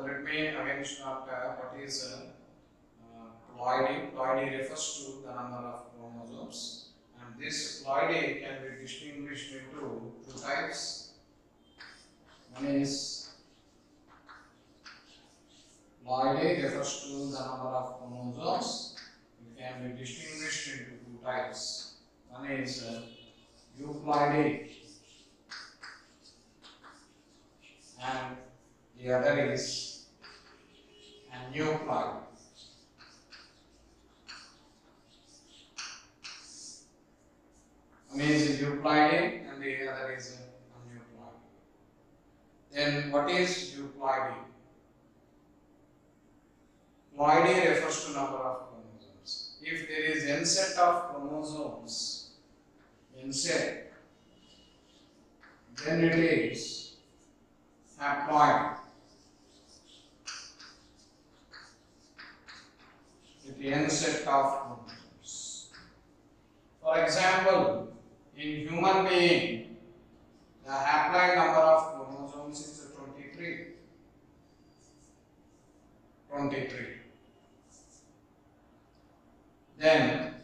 let me again start what is ploidy. Ploidy refers to the number of chromosomes, and this ploidy can be distinguished into two types. One is ploidy refers to the number of chromosomes. It can be distinguished into two types. One is euploidy and the other is aneuploidy. One is euploidy and the other is aneuploidy. Then what is euploidy? Ploidy refers to number of chromosomes. If there is n set of chromosomes, n set, then it is haploid. With the n set of chromosomes. For example, in human being, the haploid number of chromosomes is 23. 23. Then,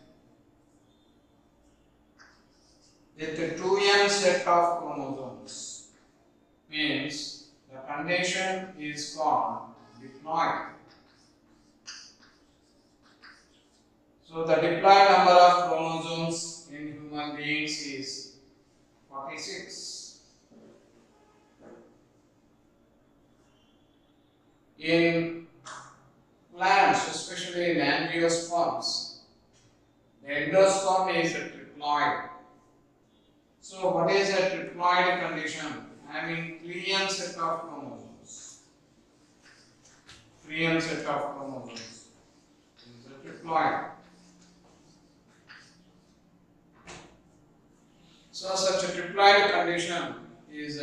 with the 2n set of chromosomes, means the condition is called diploid. So, the diploid number of chromosomes in human beings is 46. In plants, especially in angiosperms, the endosperm is a triploid. So, what is a triploid condition? Having 3n set of chromosomes. 3n set of chromosomes is a triploid. So, such a triploid condition is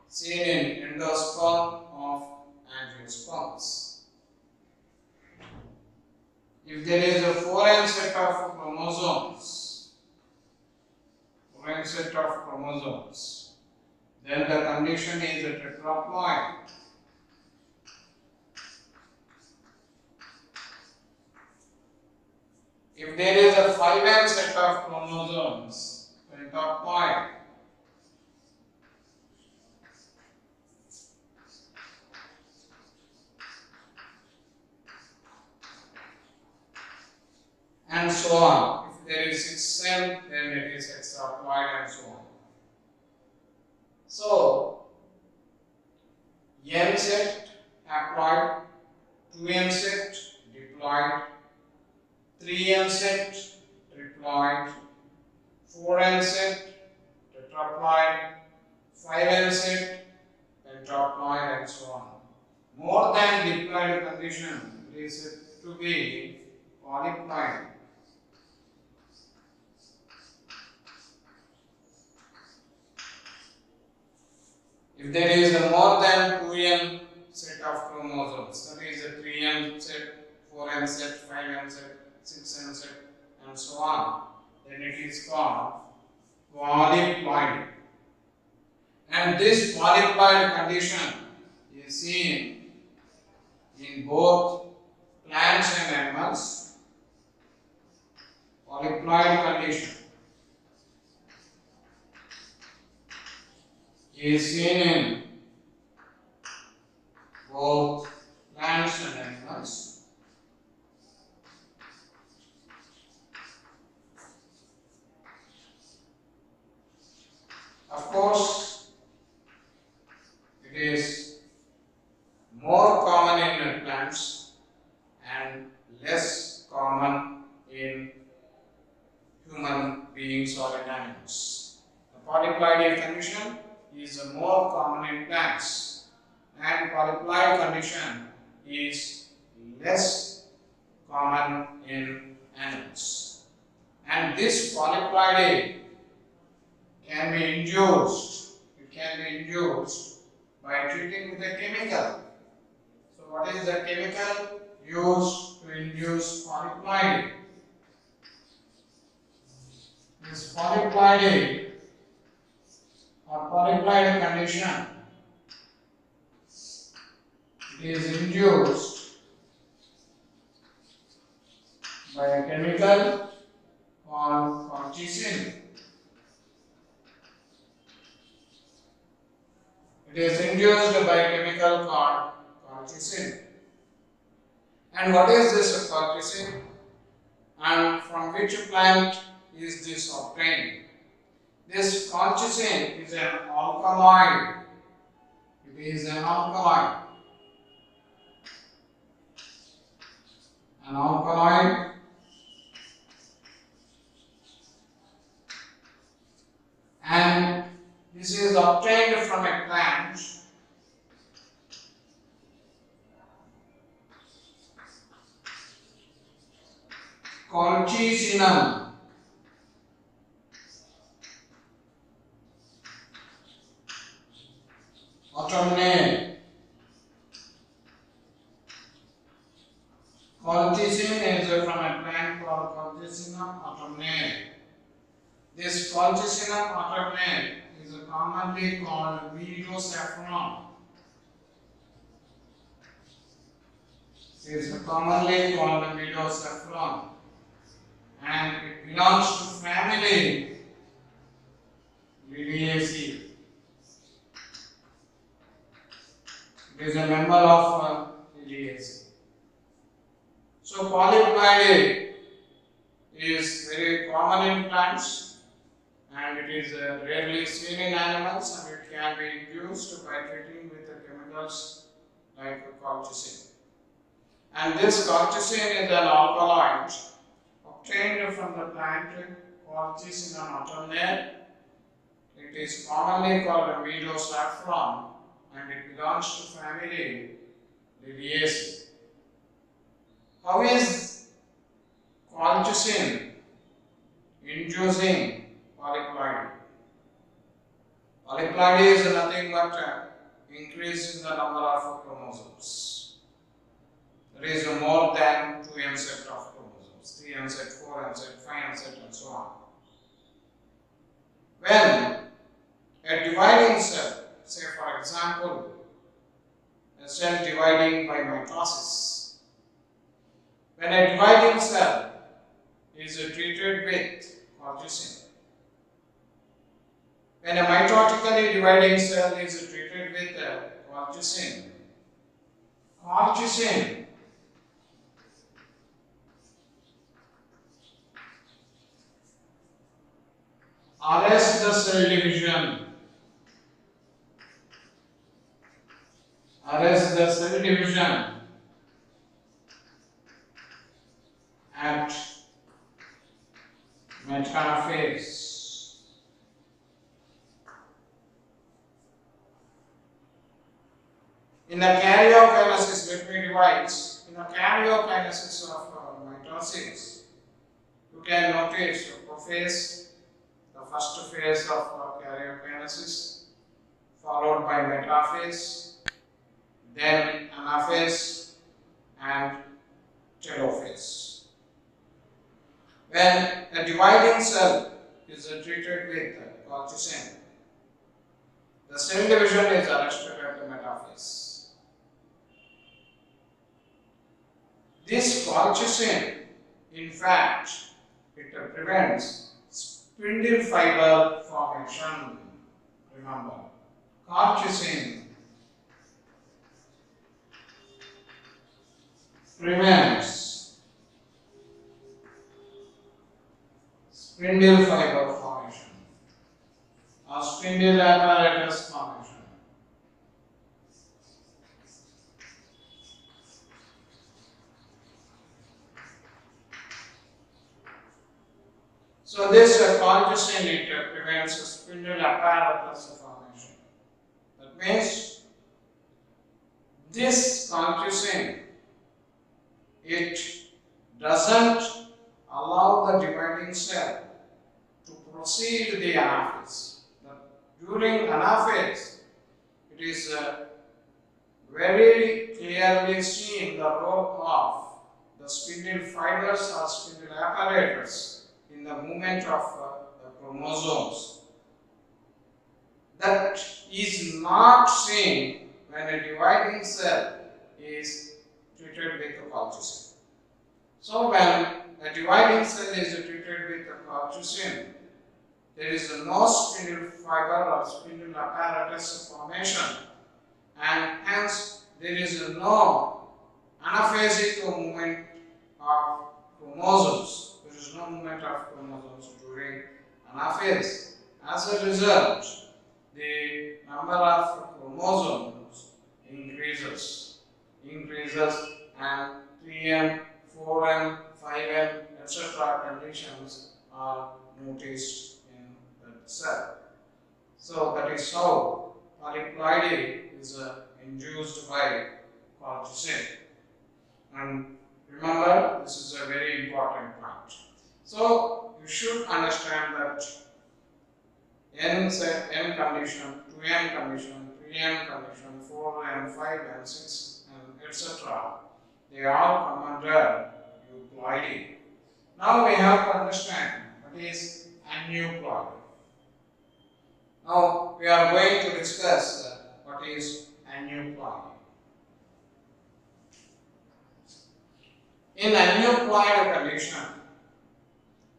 seen in endosperm of angiosperms. If there is a 4n set of chromosomes, then the condition is a tetraploid. If there is a 5n set of chromosomes, pentaploid. And so on. If there is 6n, then it is hexaploid and so on. So, n set haploid, 2n set diploid, 3n set triploid, 4n set tetraploid, 5n set pentaploid and so on. More than diploid condition is said to be polyploid. If there is a more than 2n set of chromosomes, that is a 3n set, 4n set, 5n set, 6n set and so on, then it is called polyploid. And this polyploid condition is seen in both plants and animals. Polyploid condition is seen in both plants and animals. Of course, it is more common in plants and less common in human beings or in animals. The polyploid condition is more common in plants and polyploid condition is less common in animals. And this polyploid can be induced, by treating with a chemical. So what is the chemical used to induce polyploid? This polyploid or polyploid condition It is induced by a chemical called colchicine. It is induced by a chemical called colchicine. And what is this colchicine? And from which plant is this obtained? This colchicine is an alkaloid. It is an alkaloid. An alkaloid and this is obtained from a plant colchicinum. Autumnale. Colchicine is from a plant called Colchicinum autumnale. This Colchicinum autumnale is commonly called meadow saffron. It is commonly called meadow saffron, and it belongs to family Liliaceae. It is a member of Liliaceae. So polyploidy is very common in plants and it is rarely seen in animals, and it can be induced by treating with the chemicals like colchicine. And this colchicine is an alkaloid obtained from the plant Colchicinum autumnale. It is commonly called meadow saffron and it belongs to family Liliaceae. How is colchicine inducing polyploidy? Polyploidy is nothing but increase in the number of chromosomes. There is more than 2n set of chromosomes, 3n set, 4n set, 5n set and so on. When a dividing cell, say for example, a cell dividing by mitosis, when a dividing cell is treated with colchicine, when a mitotically dividing cell is treated with colchicine, colchicine arrests the cell division, at metaphase. In the karyokinesis, let me divide. In the karyokinesis of mitosis, you can notice prophase, the first phase of karyokinesis, followed by metaphase, then anaphase and telophase. When a dividing cell is treated with colchicine, the cell division is arrested at the metaphase. This colchicine, in fact, it prevents spindle fiber formation. Remember, colchicine prevents spindle fiber formation or spindle apparatus formation. So this colchicine, it prevents spindle apparatus formation. That means this colchicine, it doesn't allow the dividing cell to proceed the anaphase. During anaphase, it is very clearly seen the role of the spindle fibers or spindle apparatus in the movement of the chromosomes. That is not seen when a dividing cell is treated with the colchicine. So when a dividing cell is treated with the colchicine, there is no spindle fiber or spindle apparatus formation, and hence there is no anaphasic movement of chromosomes. There is no movement of chromosomes during anaphase. As a result, the number of chromosomes increases and 3M, 4M, 5M, etc. conditions are noticed in the cell. So that is how polyploidy is induced by colchicine. And remember, this is a very important point. So you should understand that N condition, 2N condition, 3N condition, 4N, 5N, 6, and etc. They all come under euploidy. Now we have to understand what is aneuploidy. Now we are going to discuss what is aneuploidy. In aneuploid condition,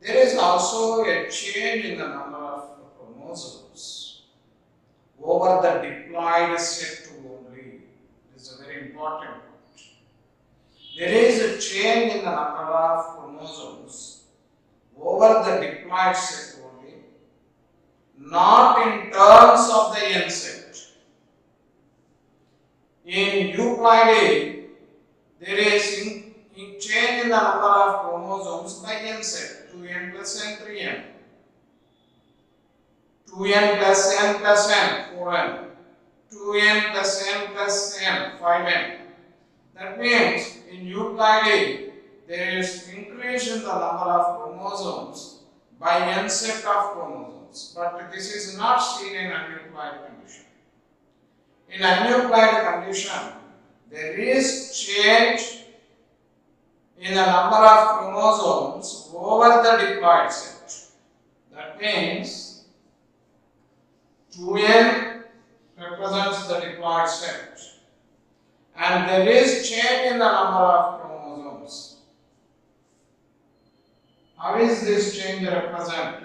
there is also a change in the number of chromosomes over the diploid set only. This is a very important point. There is a change in the number of chromosomes over the diploid set only, not in terms of the N set. In euploidy, there is change in the number of chromosomes by N set, 2N plus N, 3N. 2N plus N plus N, 4N. 2N plus N plus N, 5N. That means in euploidy, there is increase in the number of chromosomes by N set of chromosomes. But this is not seen in aneuploid condition. In aneuploid condition, there is change in the number of chromosomes over the diploid set. That means 2N represents the diploid set, and there is change in the number of chromosomes. How is this change represented?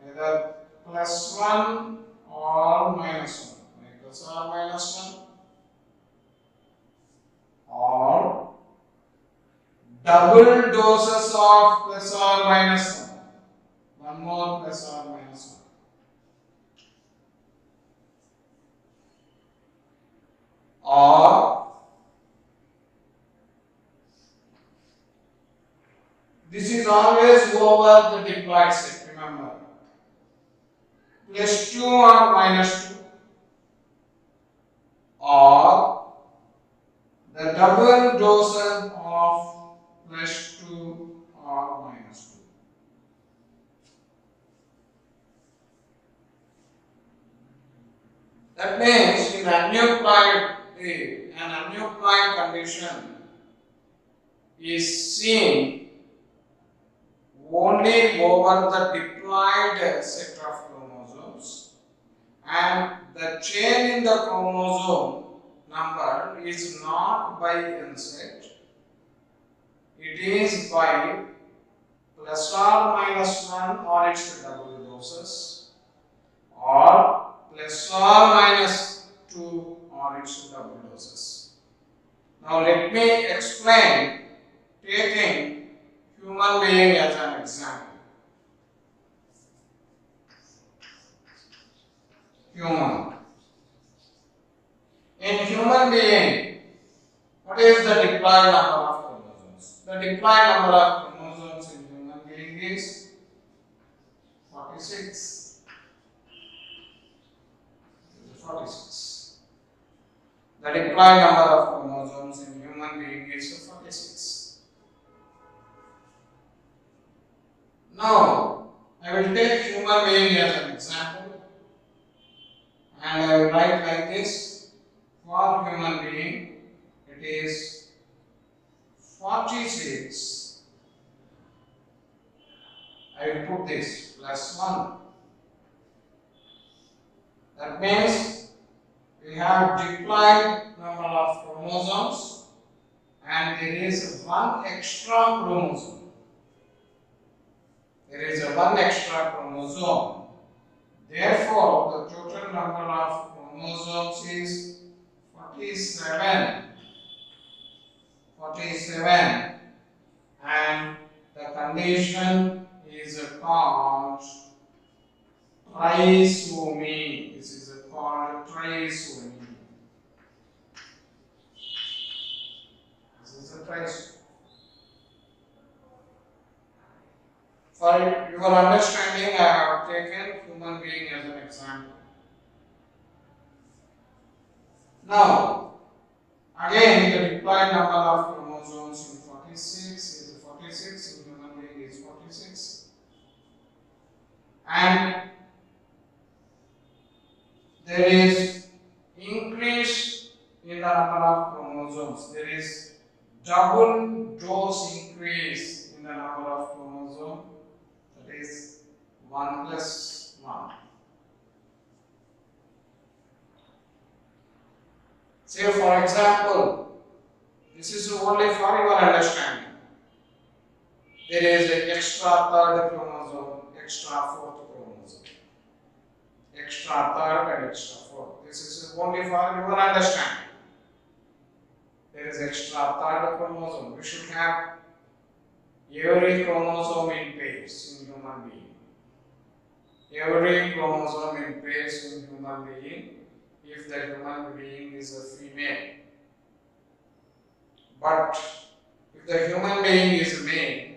Either plus 1 or minus 1, plus or minus 1, or double doses of plus or minus 1. One more plus or minus 1. Or this is always over the diploid set, remember. Plus 2 or minus 2. Or the double doses of plus 2 or minus 2. That means in an aneuploid condition is seen only over the diploid set of chromosomes, and the change in the chromosome number is not by N set, it is by plus or minus 1 or its double doses, or plus or minus 2 or its double doses. Now let me explain, taking human being as an example. Human. In human being, what is the diploid number of chromosomes? The diploid number of chromosomes in human being is 46. 46. The diploid number of chromosomes in human being is 46. Now, I will take human being as an example, and I will write like this. For human being, it is 46. I will put this plus 1. That means we have diploid number of chromosomes and there is one extra chromosome. There is one extra chromosome. Therefore, the total number of chromosomes is 47. 47, and the condition is called trisomy. This is called trisomy. This is a trisomy. For your understanding, I have taken human being as an example. Now, again, the diploid number of chromosomes in 46 is 46, in human being is 46. And there is increase in the number of chromosomes. There is double dose increase in the number of chromosomes. That is 1 plus 1. Say for example, this is only for your understanding. There is an extra third chromosome, extra fourth chromosome, extra third and extra fourth. This is only for your understanding. There is extra third chromosome. We should have every chromosome in pairs in human being. Every chromosome in pairs in human being if the human being is a female. But if the human being is male,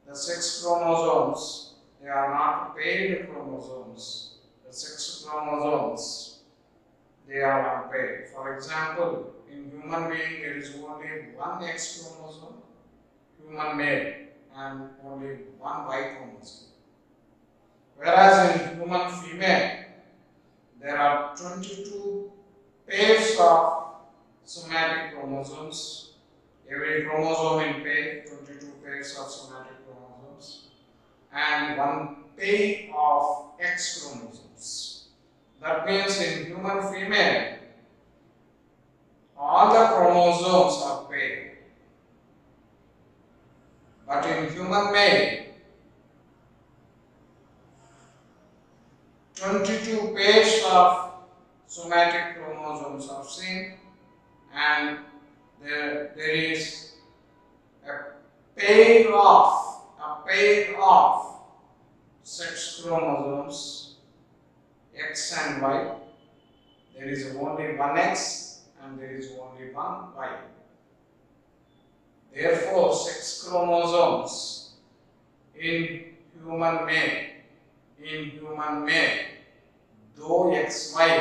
the sex chromosomes, they are not paired chromosomes. The sex chromosomes, they are unpaired. For example, in human being there is only one X chromosome, human male, and only one Y chromosome. Whereas in human female, there are 22 pairs of somatic chromosomes. Every chromosome in pair, 22 pairs of somatic chromosomes, and one pair of X chromosomes. That means in human female, all the chromosomes are paired. But in human male, 22 pairs of somatic chromosomes are seen, and there is a pair of sex chromosomes, X and Y. There is only one X and there is only one Y. Therefore, sex chromosomes in human male, though XY,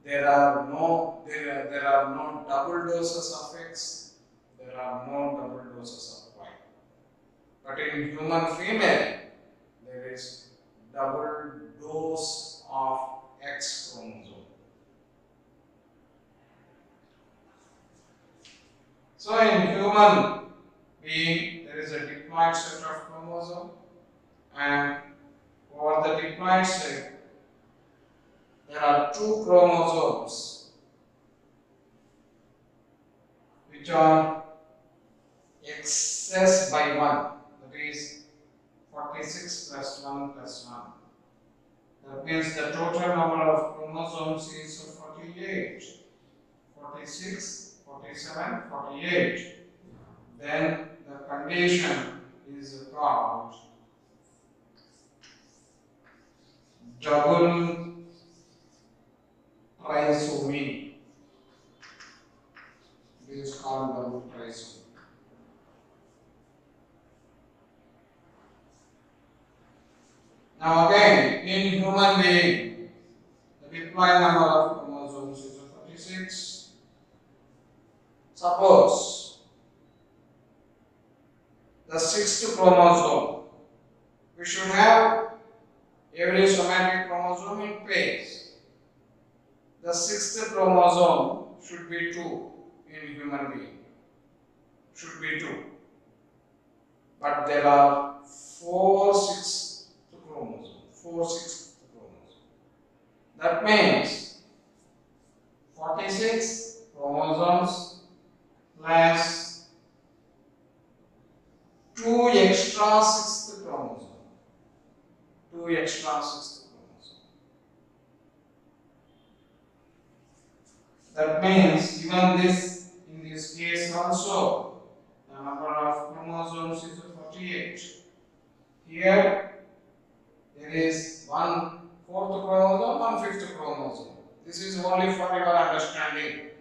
there are no double doses of X, there are no double doses of Y. But in human female, there is double dose of X chromosome. So in human being, there is a diploid set of chromosomes, and over the diploid set, there are two chromosomes which are excess by 1, that is 46 plus 1 plus 1. That means the total number of chromosomes is 48. 46, 47, 48. Then the condition is called double trisomy. It is called double trisomy. Now again, in human being, the diploid number of chromosomes is 46. Suppose the sixth chromosome, we should have every somatic chromosome in pairs. The sixth chromosome should be 2 in human being. Should be 2. But there are 4 sixth chromosomes. 4 sixth chromosomes. That means 46 chromosomes plus 2 extra sixth chromosome. 2 extra sixth chromosome. That means even this, in this case also, the number of chromosomes is 48. Here there is 1/4 chromosome, 1/5 chromosome. This is only for your understanding.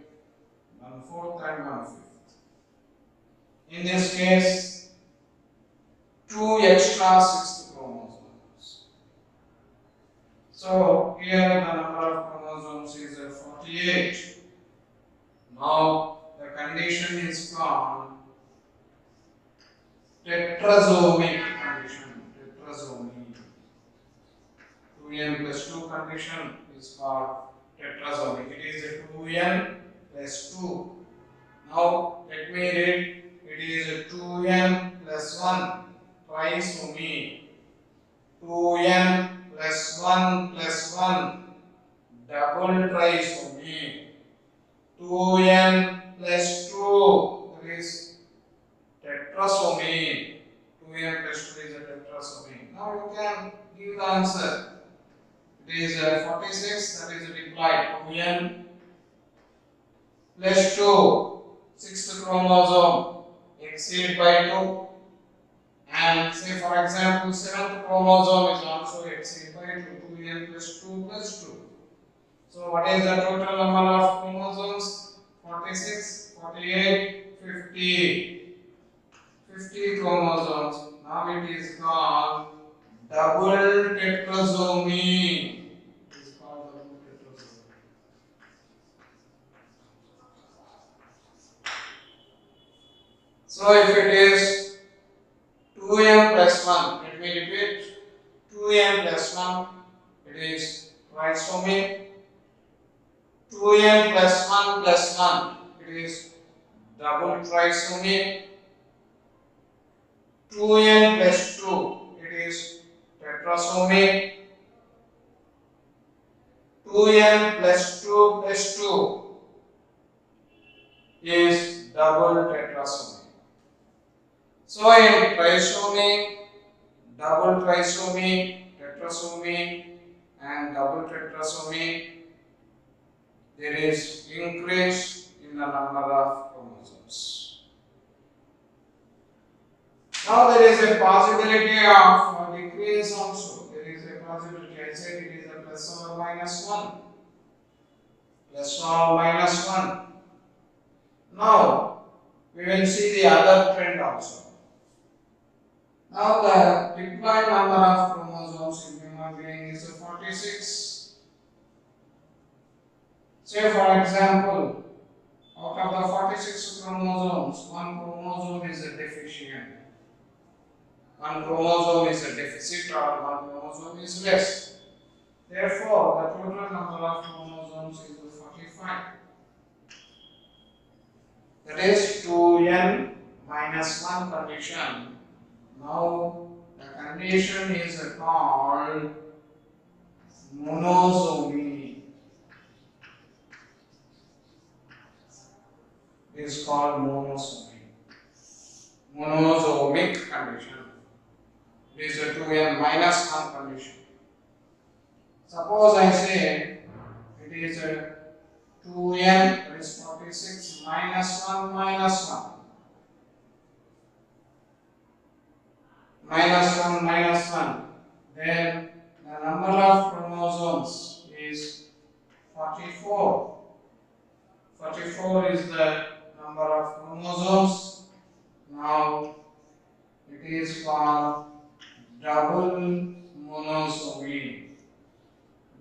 1/4 and 1/5. In this case, 2 extra sixth chromosomes. So here the number of chromosomes is 48. Now the condition is called tetrasomic condition. Tetrasomy. 2n plus 2 condition is called tetrasomic. It is a 2n plus 2. Now let me read. It is a 2n plus 1 trisomy. 2n plus 1 plus 1 double trisomy. 2n plus 2, that is tetrasomy. 2n plus 2 is a tetrasomy. Now you can give the answer. It is 46, that is replied. 2n plus 2, sixth chromosome, exceed by 2. And say for example, seventh chromosome is also exceed by 2. 2n plus 2 plus 2. So what is the total number of chromosomes? 46, 48, 50. 50 chromosomes. Now it is called double tetrasomy. It is called double tetrasomy. So if it is 2n plus 1, let me repeat. 2n plus 1, it is trisomy. 2n plus 1 plus 1, it is double trisomy. 2n plus 2, it is tetrasomy. 2n plus 2 plus 2 is double tetrasomy. So in trisomy, double trisomy, tetrasomy and double tetrasomy, there is increase in the number of chromosomes. Now there is a possibility of decrease also. There is a possibility. I said it is a plus or minus 1. Plus or minus 1. Now we will see the other trend also. Now the required number of chromosomes in human being is 46. Say for example, out of the 46 chromosomes, one chromosome is a deficient. One chromosome is a deficit or one chromosome is less. Therefore, the total number of chromosomes is 45. That is 2n minus 1 condition. Now, the condition is called monosomy. It is called monosomy. Monosomic condition. It is a 2n minus 1 condition. Suppose I say it is a 2n, that is 46 minus 1 minus 1. Minus 1 minus 1. Then the number of chromosomes is 44. 44 is the number of chromosomes. Now it is called double monosomy.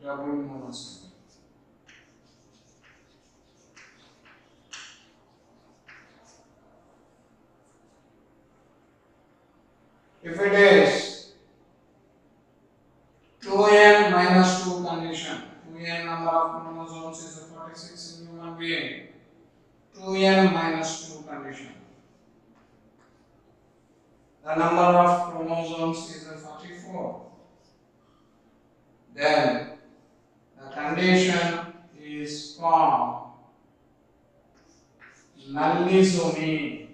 Double monosomy. If it is 2n minus 2 condition, 2n number of chromosomes is 46 in human being. 2n minus 2 condition. The number of chromosomes is 44. Then the condition is called nullisomy.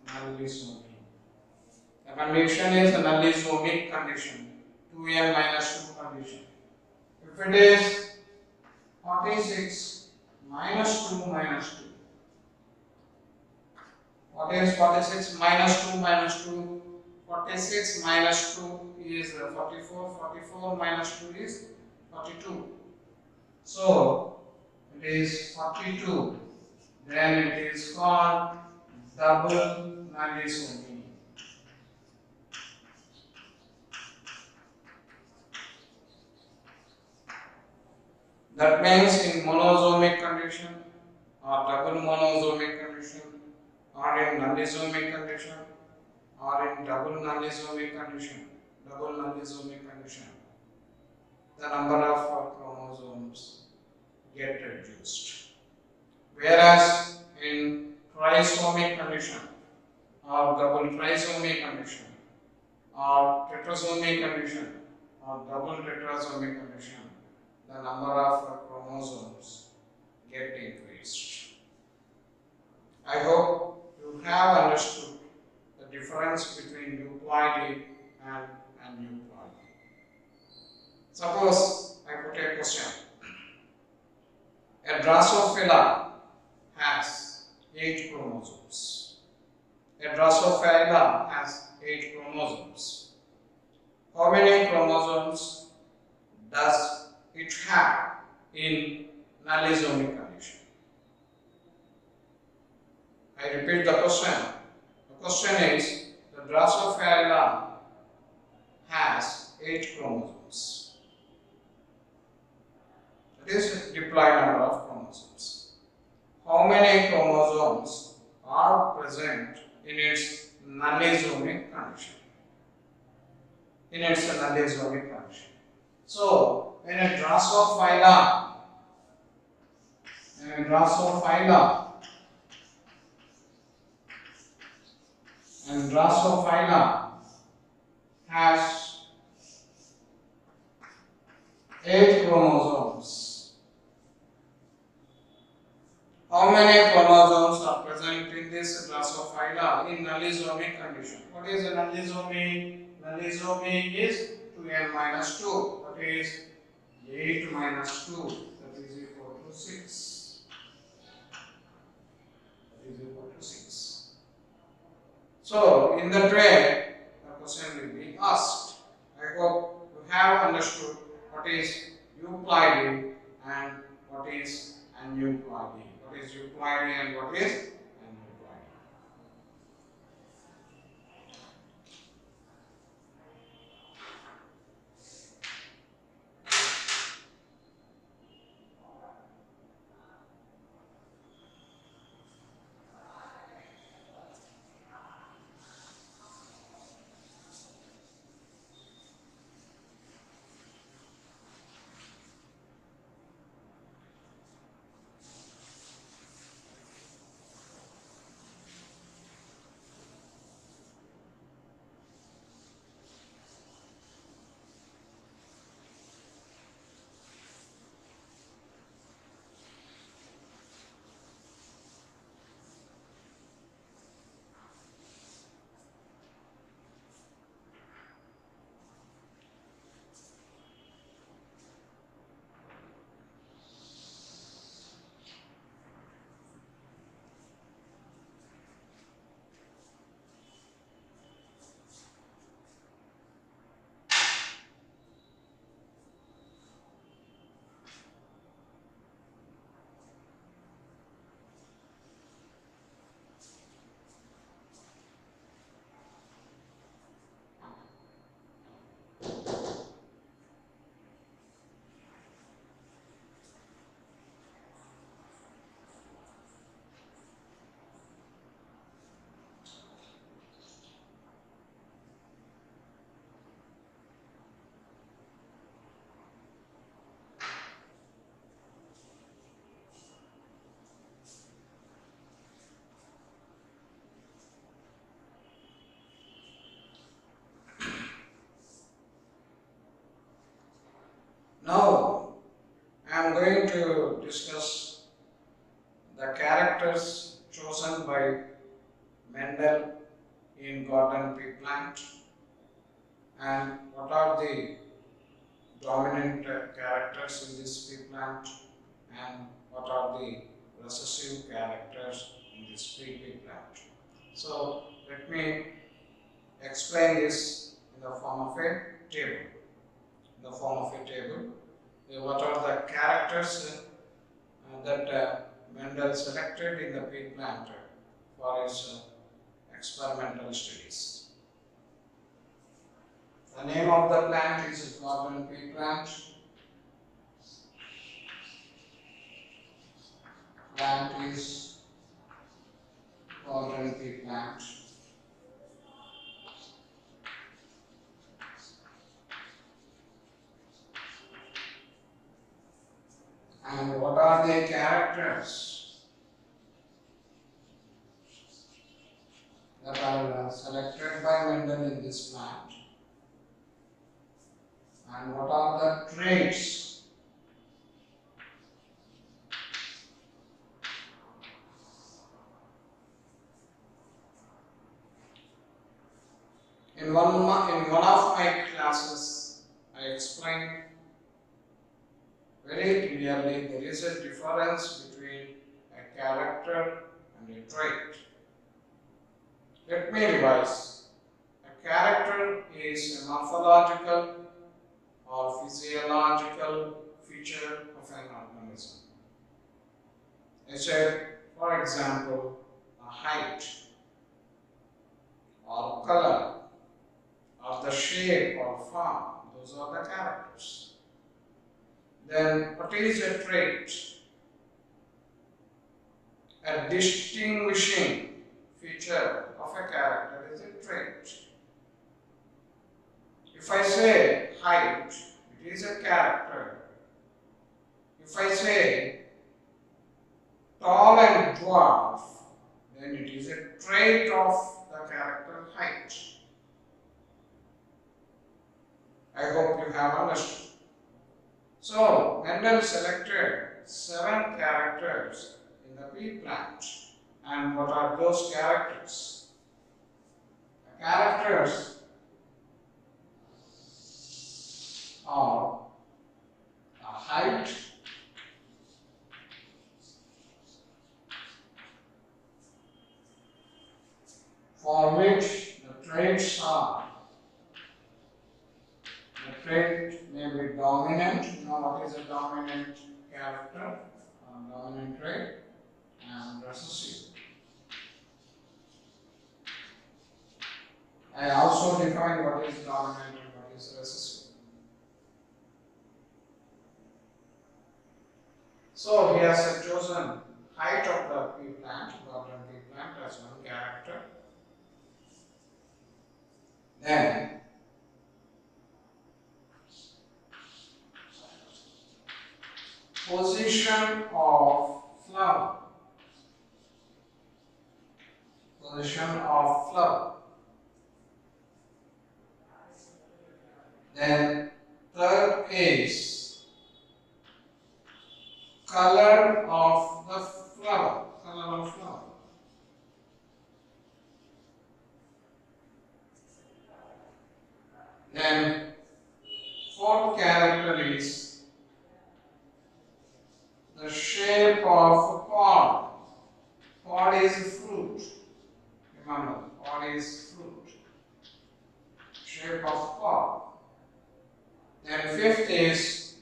Nullisomy. The condition is a nullisomic condition, 2n minus 2 condition. If it is 46 minus 2 minus 2, what is 46 minus 2 minus 2? 46 minus 2 is 44, 44 minus 2 is 42. So, it is 42. Then it is called double nullisomy. That means in monosomic condition or double monosomic condition or in nullisomic condition or in double nullisomic condition, the number of chromosomes get reduced. Whereas in trisomic condition or double trisomic condition or tetrasomic condition or double tetrasomic condition, the number of chromosomes get increased. I hope you have understood the difference between euploidy and aneuploidy. Suppose I put a question. A Drosophila has 8 chromosomes. A Drosophila has 8 chromosomes. How many chromosomes does it have in nullisomic condition? I repeat the question. The question is, the Drosophila has 8 chromosomes. That is the diploid number of chromosomes. How many chromosomes are present in its nullisomic condition? So, when a Drosophila has 8 chromosomes. How many chromosomes are present in this Drosophila in nullisomic condition? What is a nullisomy? Nullisomy is 2n minus 2. That is 8 minus 2. That is equal to 6. So, in that way, the question will be asked. I hope you have understood what is euploidy and what is aneuploidy. What is euploidy and what is aneuploidy. the characters chosen by Mendel in garden pea plant and what are the dominant characters in this pea plant and what are the recessive characters in this pea plant. So let me explain this in the form of a table. What are the characters that Mendel selected in the pea plant for his experimental studies. The name of the plant is garden pea plant. Plant is garden pea plant. And what are the characters that are selected by Mendel in this plant? And what are the traits in one of my classes I explained very clearly there is a difference between a character and a trait. Let me revise. A character is a morphological or physiological feature of an organism. I said, for example, a height or color or the shape or form, those are the characters. Then what is a trait? A distinguishing feature of a character is a trait. If I say height, it is a character. If I say tall and dwarf, then it is a trait of the character height. I hope you have understood. So, Mendel selected 7 characters in the pea plant. And what are those characters? The characters are the height, for which the traits are. The trait may be dominant. You know what is a dominant character? Dominant trait, and recessive. I also define what is dominant and what is recessive. So he has chosen height of the pea plant, garden pea plant, as one character. Then position of flower. Position of flower. Then third is color of the flower. Color of flower. Then fourth character is the shape of a pod. Pod is fruit. Remember, pod is fruit. Shape of pod. Then fifth is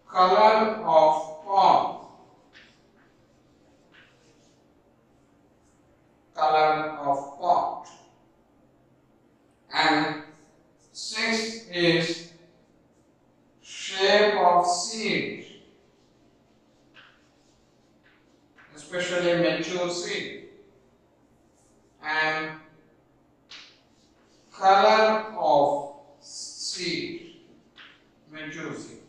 color of pod. Color of pod. And sixth is shape of seed, especially mature seed, and color of seed, mature seed.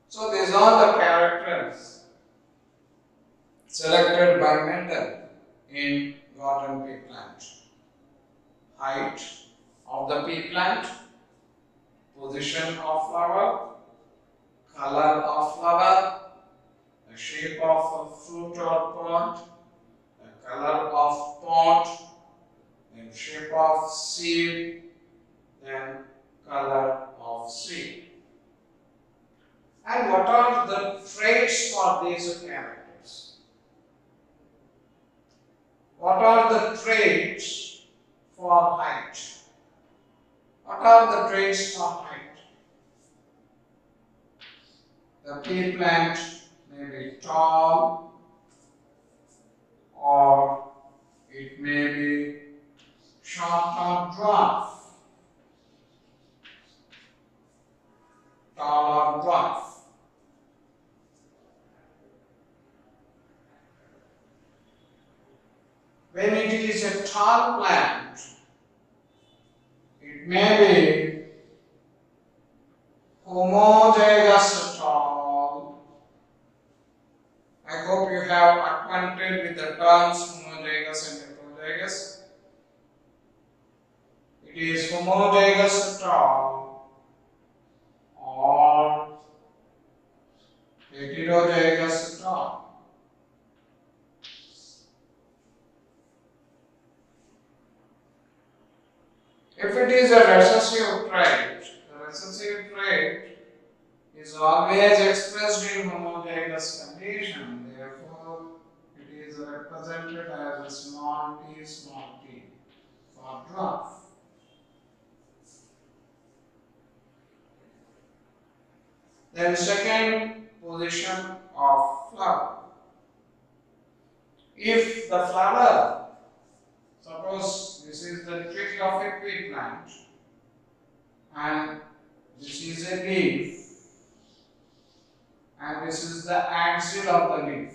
So these are the characters selected by Mendel in garden pea plant. Height of the pea plant, position of flower, color of flower, what are the traits for these characters? What are the traits for height? What are the traits for height? The pea plant may be tall, or it may be short or dwarf. Tall or dwarf. When it is a tall plant, it may be homozygous tall. I hope you have acquainted with the terms homozygous and heterozygous. It is homozygous tall or heterozygous tall. If it is a recessive trait, the recessive trait is always expressed in homozygous condition. Therefore, it is represented as a small t for dwarf. Then second position of flower. If the flower, suppose this is the twig of a pea plant and this is a leaf and this is the axil of the leaf.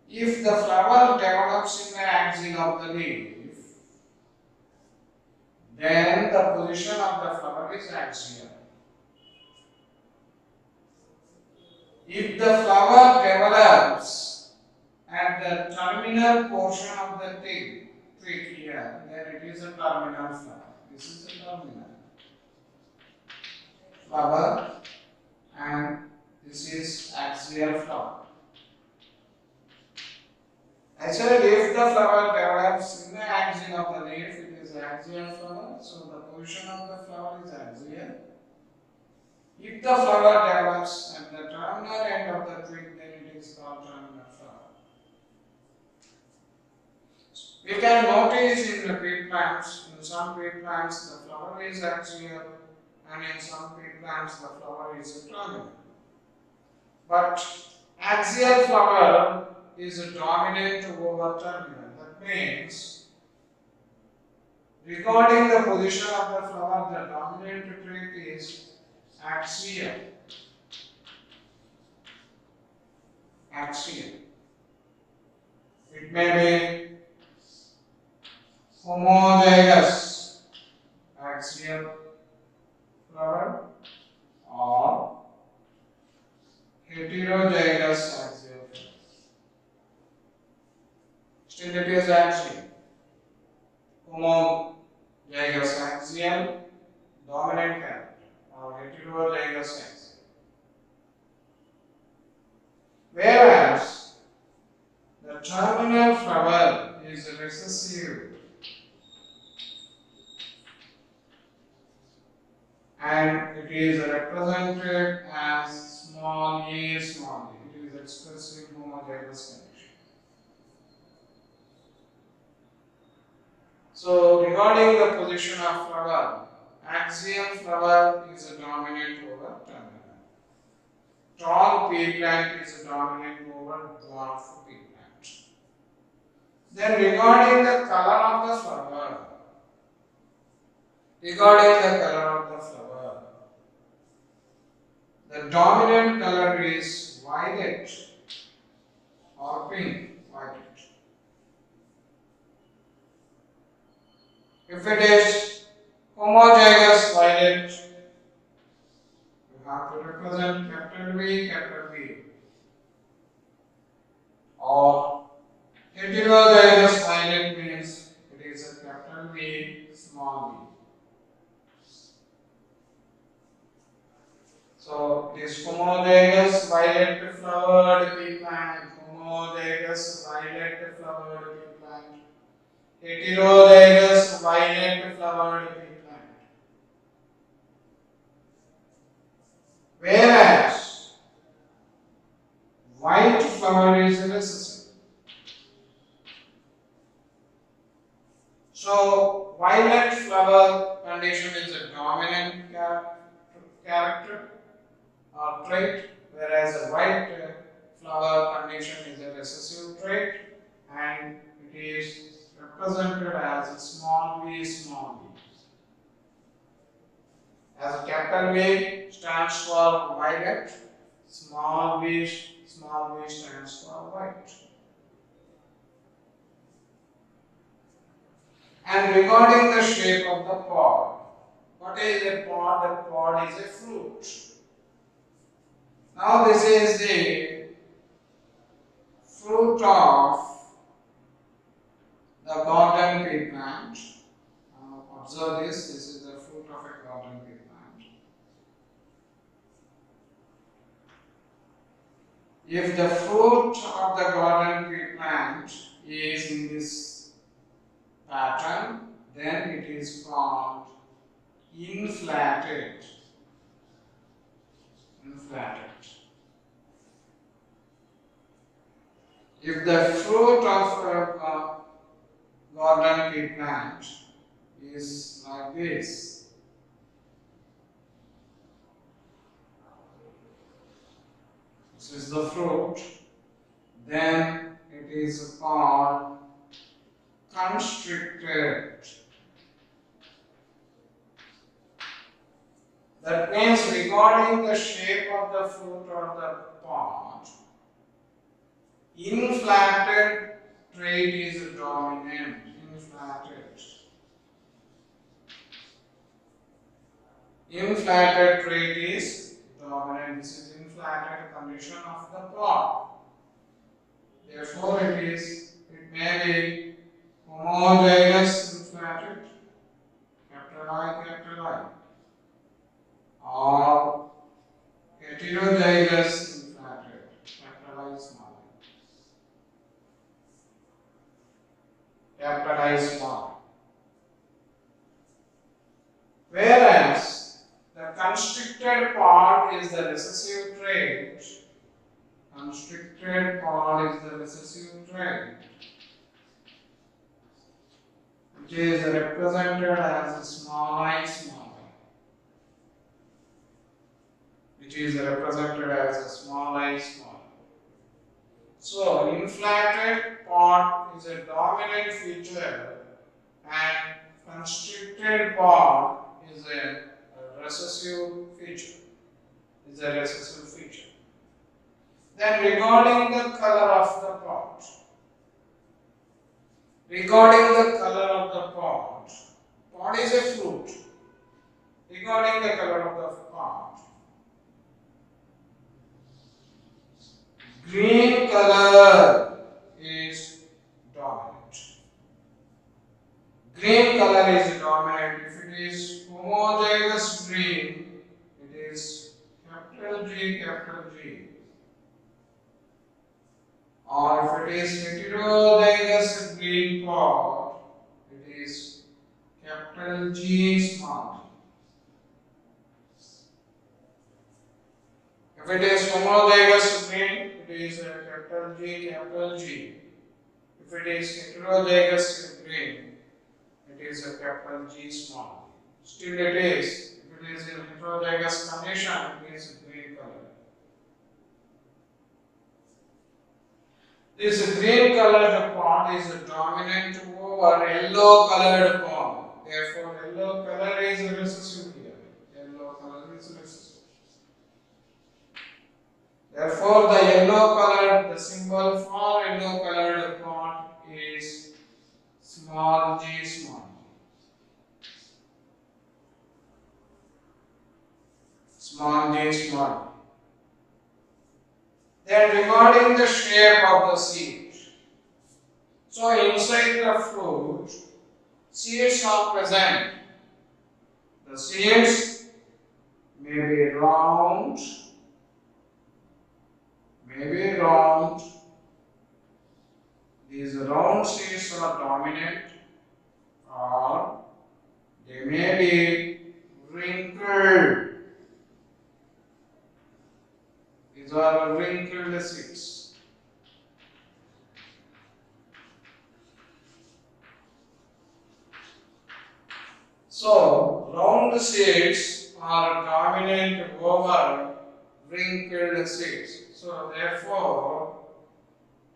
If the flower develops in the axil of the leaf, then the position of the flower is axial. If the flower develops at the terminal portion of the twig here, then it is a terminal flower. This is a terminal flower and this is axial flower. I said if the flower develops in the axil of the leaf, it is axial flower, so the position of the flower is axial. If the flower develops at the terminal end of the twig, then it is called terminal flower. We can notice in the pea plants, in some pea plants the flower is axial and in some pea plants the flower is terminal. But axial flower is dominant over terminal. That means, regarding the position of the flower, the dominant trait is axial. Axial. It may be homozygous axial flower or heterozygous axial flower. Still it is axial. Homozygous axial, dominant character, or heterozygous axial. Whereas the terminal flower is recessive and it is represented as small a. It is expressed in homozygous condition. So, regarding the position of flower, axial flower is a dominant over terminal. Tall pea plant is a dominant over dwarf pea plant. Then, regarding the color of the flower, the dominant color is violet or pink. Violet. If it is homozygous violet, you have to represent capital V. Or heterozygous violet means it is a capital V, small v. So it is homozygous violet flowered pea plant, homozygous violet flowered pea plant, heterozygous violet flowered pea plant. Whereas flower is recessive. So violet flower condition is a dominant character or trait, whereas a white flower condition is a recessive trait, and it is represented as a small v, small v. As a capital V stands for violet, small v stands for white. And regarding the shape of the pod, what is a pod? The pod is a fruit. Now this is the fruit of the garden pea plant. Observe this. This is the fruit of a garden pea plant. If the fruit of the garden pea plant is in this pattern, then it is called inflated. If the fruit of a garden pea plant is like this, this is the fruit, then it is called constricted. That means regarding the shape of the fruit or the pod, inflated trait is dominant. Inflated trait is dominant. This is inflated condition of the pod. Therefore, it may be homozygous inflated, capital I, or heterozygous inflated, capital I small. Capital I small. Whereas the constricted pod is the recessive trait. Constricted pod is the recessive trait, which is represented as a small I. Which is represented as a small I. So, inflated pod is a dominant feature, and constricted pod is a recessive feature. Then regarding the color of the pod. Pod is a fruit. Regarding the color of the pod, green color is dominant. Green color is dominant. If it is homozygous green, it is capital G. Or if it is heterozygous green pod, it is capital G small. If it is homozygous green, it is capital G. If it is heterozygous green, it is a capital G small. Still it is, if it is in heterozygous condition, it is green color. This green colored pod is dominant over yellow colored pod. Therefore, yellow color is recessive here. Therefore, the symbol for yellow colored pod is small g small. Small g small. Then regarding the shape of the seed. So inside the fruit, seeds are present. The seeds may be round. These round seeds are dominant, or they may be wrinkled. These are wrinkled seeds. round seeds are dominant over wrinkled seeds. So therefore,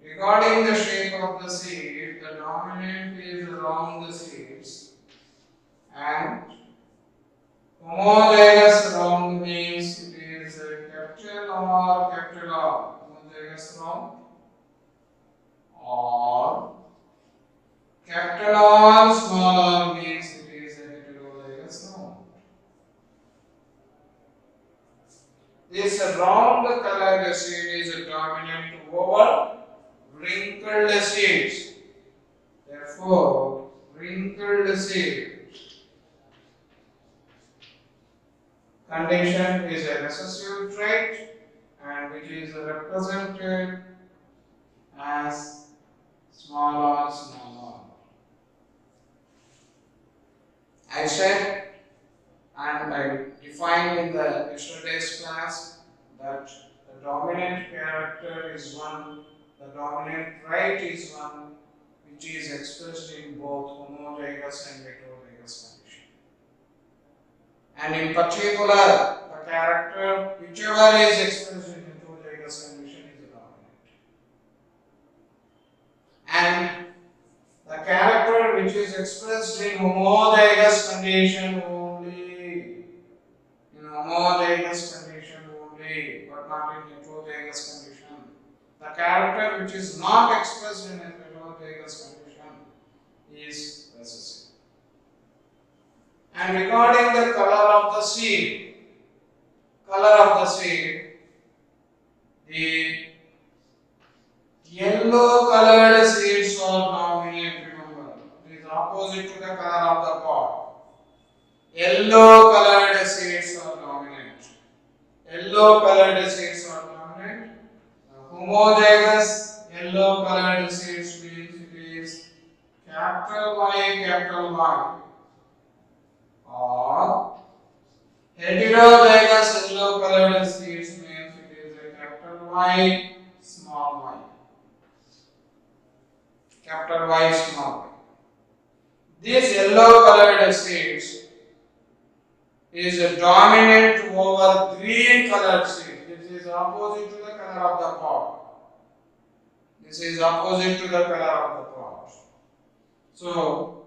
regarding the shape of the seed, the dominant is round seeds and homologous round means it is a capital R. Homologous round or capital R small r means it is a heterologous round. This round colored seed is dominant over wrinkled seeds. Therefore, wrinkled seed condition is a recessive trait and which is represented as small r. I said and I defined in the yesterday's class that the dominant character is one, the dominant trait is one, which is expressed in both homologous and heterologous condition. And in particular, the character whichever is expressed in heterologous condition is dominant. And the character which is expressed in homologous condition only, but not in heterologous condition. The character which is not expressed in a heterologous condition is recessive. And regarding the color of the seed, the yellow colored seeds are dominant, remember. It is opposite to the color of the pod. Yellow colored seeds are dominant. Homologous yellow colored seeds means it is capital Y. Or heterologous yellow colored seeds means it is a capital Y, small y. Capital Y, small y. These yellow colored seeds is dominant over green colored seeds. This is opposite to the color of the pod. So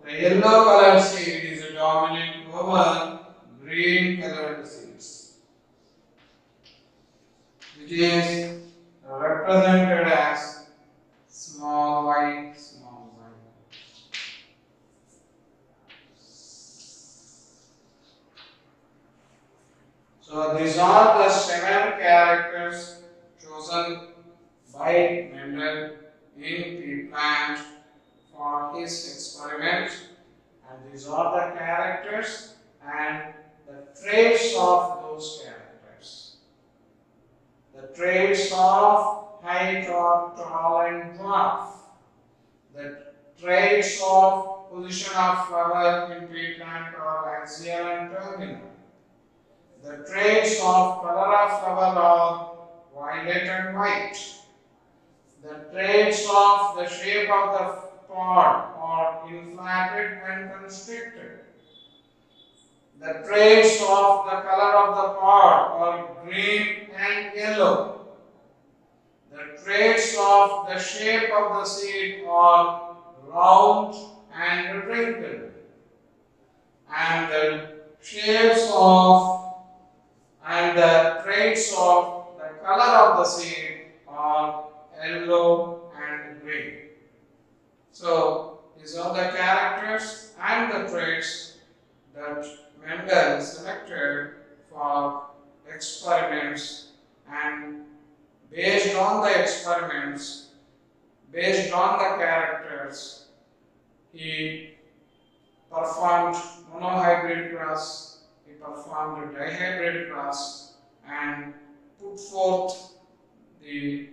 the yellow colored seed is dominant over green colored seeds, which is represented as small y. So these are the 7 characters chosen by Mendel in pea plant for his experiment, and these are the characters and the traits of those characters. The traits of height or tall and dwarf. The traits of position of flower in pea plant or axial and terminal. The traits of color of flower are violet and white. The traits of the shape of the pod are inflated and constricted. The traits of the color of the pod are green and yellow. The traits of the shape of the seed are round and wrinkled. And the traits of the color of the seed are yellow and green. So these are the characters and the traits that Mendel selected for experiments, and based on the experiments, based on the characters, he performed monohybrid cross, he performed dihybrid cross, and put forth the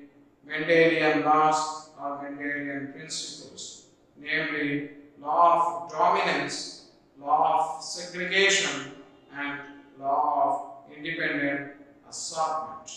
Mendelian laws or Mendelian principles, namely law of dominance, law of segregation, and law of independent assortment.